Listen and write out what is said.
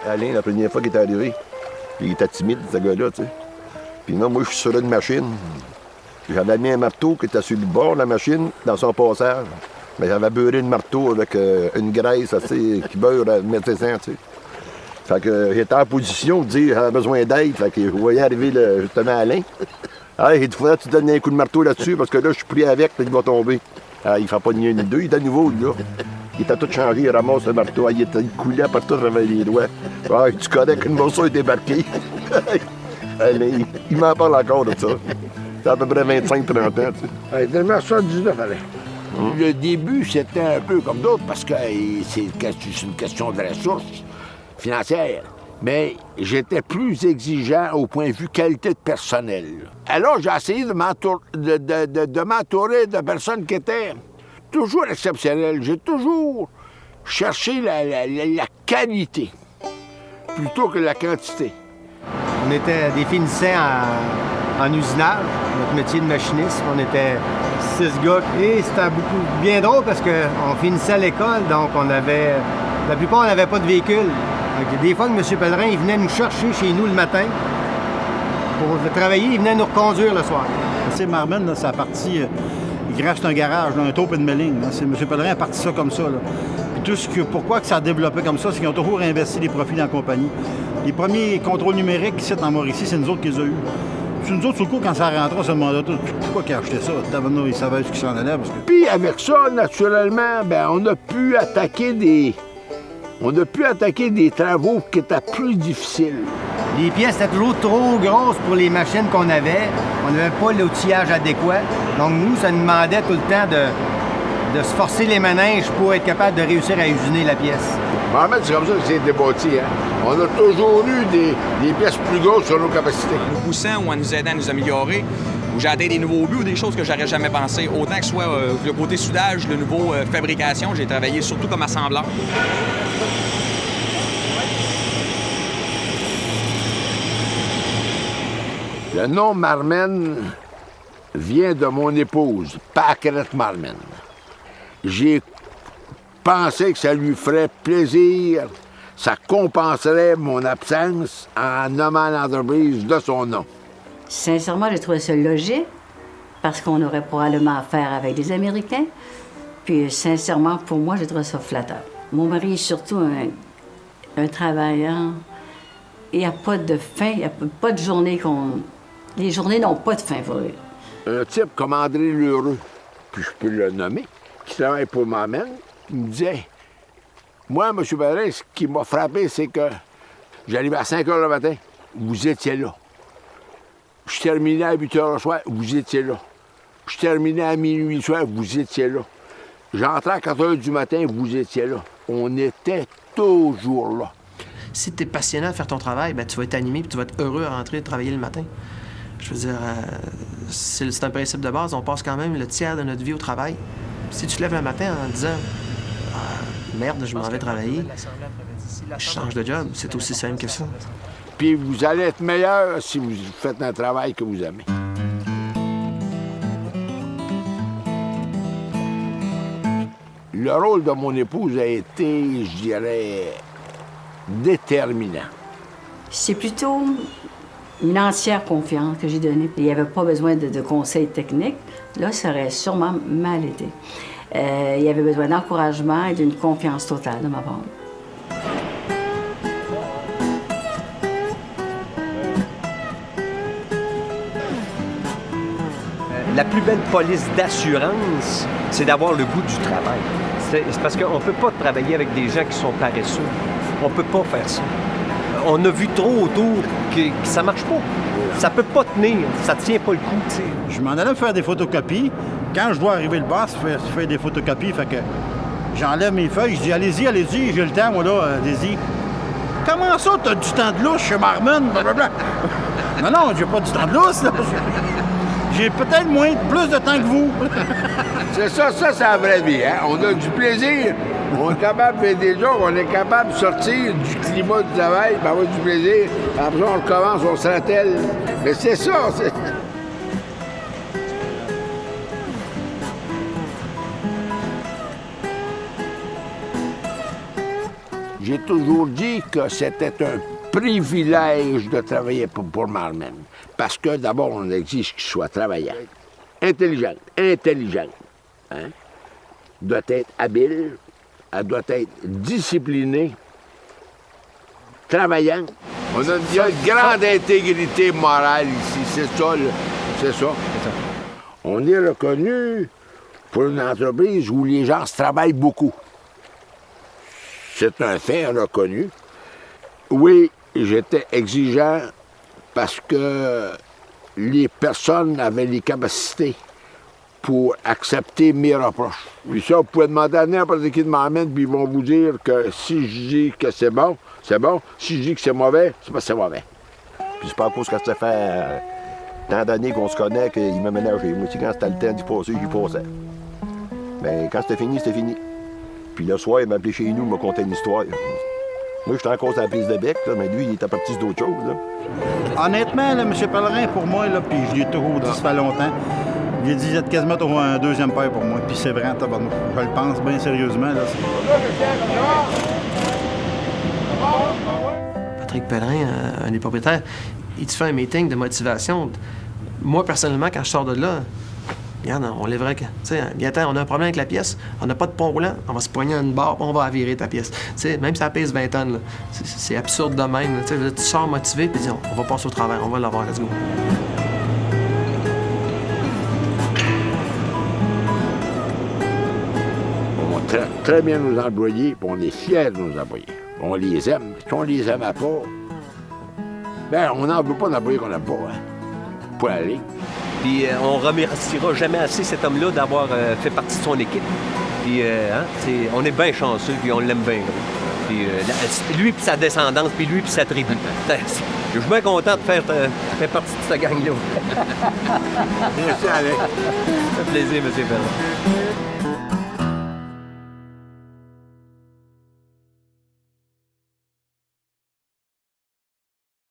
Alain, la première fois qu'il est arrivé, il était timide, ce gars-là, tu sais. Puis là, moi, je suis sur une machine. J'avais mis un marteau qui était sur le bord de la machine, dans son passage. Mais j'avais beurré le marteau avec une graisse assez qui beurre à médecin, tu sais. Fait que j'étais en position de dire j'avais besoin d'aide. Fait que je voyais arriver justement Alain. Ah, il dit, faudrait que tu donnes un coup de marteau là-dessus parce que là, je suis pris avec, puis il va tomber. Ah, il fait pas ni un ni deux, il est à nouveau, là. Il était tout changé, il ramasse le marteau. Ah, il coulait partout avec les doigts. Ah, tu connais qu'une morceau est débarqué. Allez, il m'en parle encore de ça. C'est à peu près 25-30 ans, tu sais. Tellement 79, allez. Le début, c'était un peu comme d'autres parce que c'est une question de ressources financières. Mais j'étais plus exigeant au point de vue qualité de personnel. Alors, j'ai essayé de m'entourer de personnes qui étaient toujours exceptionnelles. J'ai toujours cherché la qualité plutôt que la quantité. On était des finissants en usinage, notre métier de machiniste. On était 6 gars. Et c'était bien drôle parce qu'on finissait à l'école, donc la plupart n'avaient pas de véhicule. Donc, des fois, M. Pellerin, il venait nous chercher chez nous le matin pour travailler. Il venait nous reconduire le soir. C'est Marmen, là, ça a parti. Il reste un garage, là, un taupe et une melling. M. Pellerin a parti ça comme ça. Là. Puis pourquoi que ça a développé comme ça, c'est qu'ils ont toujours investi des profits dans la compagnie. Les premiers contrôles numériques ici en Mauricie, c'est nous autres qui les a eus. Puis nous autres, sur le coup, quand ça rentrait, on se demandait pourquoi qu'ils achetaient ça. Ils savaient ce qui s'en allait. Parce que... Puis avec ça, naturellement, on a pu attaquer des travaux qui étaient plus difficiles. Les pièces étaient toujours trop grosses pour les machines qu'on avait. On n'avait pas l'outillage adéquat. Donc nous, ça nous demandait tout le temps de se forcer les manèges pour être capable de réussir à usiner la pièce. Mohamed, c'est comme ça que c'est débattu. Hein? On a toujours eu des pièces plus grosses sur nos capacités. Nous poussant ou en nous aidant à nous améliorer, où j'ai atteint des nouveaux buts ou des choses que j'aurais jamais pensé. Autant que ce soit le côté soudage, le nouveau fabrication, j'ai travaillé surtout comme assembleur. Le nom Marmen vient de mon épouse, Paquerette Marmen. J'ai pensé que ça lui ferait plaisir, ça compenserait mon absence en nommant l'entreprise de son nom. Sincèrement, j'ai trouvé ça logique parce qu'on aurait probablement affaire avec des Américains. Puis sincèrement, pour moi, j'ai trouvé ça flatteur. Mon mari est surtout un travailleur. Il n'y a pas de fin, il n'y a pas de journée qu'on... Les journées n'ont pas de fin pour lui. Un type comme André Lheureux, puis je peux le nommer, qui travaille pour Marmen, qui me disait, moi, M. Pellerin, ce qui m'a frappé, c'est que j'arrivais à 5 h le matin, vous étiez là. Je terminais à 8 h le soir, vous étiez là. Je terminais à minuit le soir, vous étiez là. J'entrais à 4 h du matin, vous étiez là. On était toujours là. Si tu es passionné à faire ton travail, tu vas être animé et tu vas être heureux à rentrer et travailler le matin. Je veux dire, c'est un principe de base. On passe quand même le tiers de notre vie au travail. Si tu te lèves le matin en disant merde, je m'en vais travailler, je change de job, c'est aussi simple que ça. Puis vous allez être meilleur si vous faites un travail que vous aimez. Le rôle de mon épouse a été, je dirais, déterminant. C'est plutôt une entière confiance que j'ai donnée. Il n'y avait pas besoin de conseils techniques. Là, ça aurait sûrement mal été. Il y avait besoin d'encouragement et d'une confiance totale de ma part. La plus belle police d'assurance, c'est d'avoir le goût du travail. C'est parce qu'on ne peut pas travailler avec des gens qui sont paresseux. On ne peut pas faire ça. On a vu trop autour que ça ne marche pas. Ça peut pas tenir. Ça ne tient pas le coup, tu sais. Je m'en allais faire des photocopies. Quand je vois arriver le boss, je fais des photocopies. Fait que j'enlève mes feuilles. Je dis, allez-y, j'ai le temps, moi, là, allez-y. Comment ça, t'as du temps de lousse chez Marmen? Blablabla. Non, j'ai pas du temps de lousse, là. J'ai peut-être plus de temps que vous. C'est ça, c'est la vraie vie, hein? On a du plaisir. On est capable de faire des jobs, on est capable de sortir du climat du travail, puis avoir du plaisir. Après ça, on recommence, on se rappelle. Mais c'est ça, c'est... J'ai toujours dit que c'était un privilège de travailler pour Marmen. Parce que d'abord, on exige qu'il soit travaillant, intelligent, hein? Doit être habile, elle doit être disciplinée, travaillant. Il y a une grande intégrité morale ici, c'est ça. On est reconnu pour une entreprise où les gens se travaillent beaucoup. C'est un fait reconnu. Oui, j'étais exigeant parce que les personnes avaient les capacités pour accepter mes reproches. Puis ça, vous pouvez demander à n'importe qui de m'emmène, puis ils vont vous dire que si je dis que c'est bon, c'est bon. Si je dis que c'est mauvais, c'est parce que c'est mauvais. Puis c'est pas à cause que ça fait tant d'années qu'on se connaît qu'il m'a ménagé. Moi aussi, quand c'était le temps d'y passer, j'y passais. Mais quand c'était fini, c'était fini. Puis le soir, il m'a appelé chez nous, il m'a conté une histoire. Moi, j'étais encore sur la piste de bec, là, mais lui, il était parti d'autre chose. Là. Honnêtement, là, M. Pellerin, pour moi, là, puis je l'ai toujours dit, ça fait longtemps, il a dit, vous êtes quasiment toujours un deuxième père pour moi. Puis c'est vrai, tabarnak. Je le pense bien sérieusement. Là. Patrick Pellerin, un des propriétaires, il te fait un meeting de motivation. Moi, personnellement, quand je sors de là, regarde, on lèverait. Tu sais, Gaëtan, on a un problème avec la pièce, on n'a pas de pont roulant, on va se poigner à une barre, on va avirer ta pièce. Tu sais, même si ça pèse 20 tonnes, là, c'est absurde de même. Tu sais, tu sors motivé, puis dis, on va passer au travers, on va l'avoir, let's go. On traite très bien nos employés, puis on est fiers de nos employés. On les aime. Si on les aimait pas, ben on n'en veut pas d'employés qu'on n'aime pas, hein, pour aller. Puis on remerciera jamais assez cet homme-là d'avoir fait partie de son équipe. Puis on est bien chanceux, puis on l'aime bien. Puis lui puis sa descendance, puis lui puis sa tribu. Je suis bien content de faire partie de cette gang-là. Merci, Alain. Ça fait plaisir, M. Pellerin.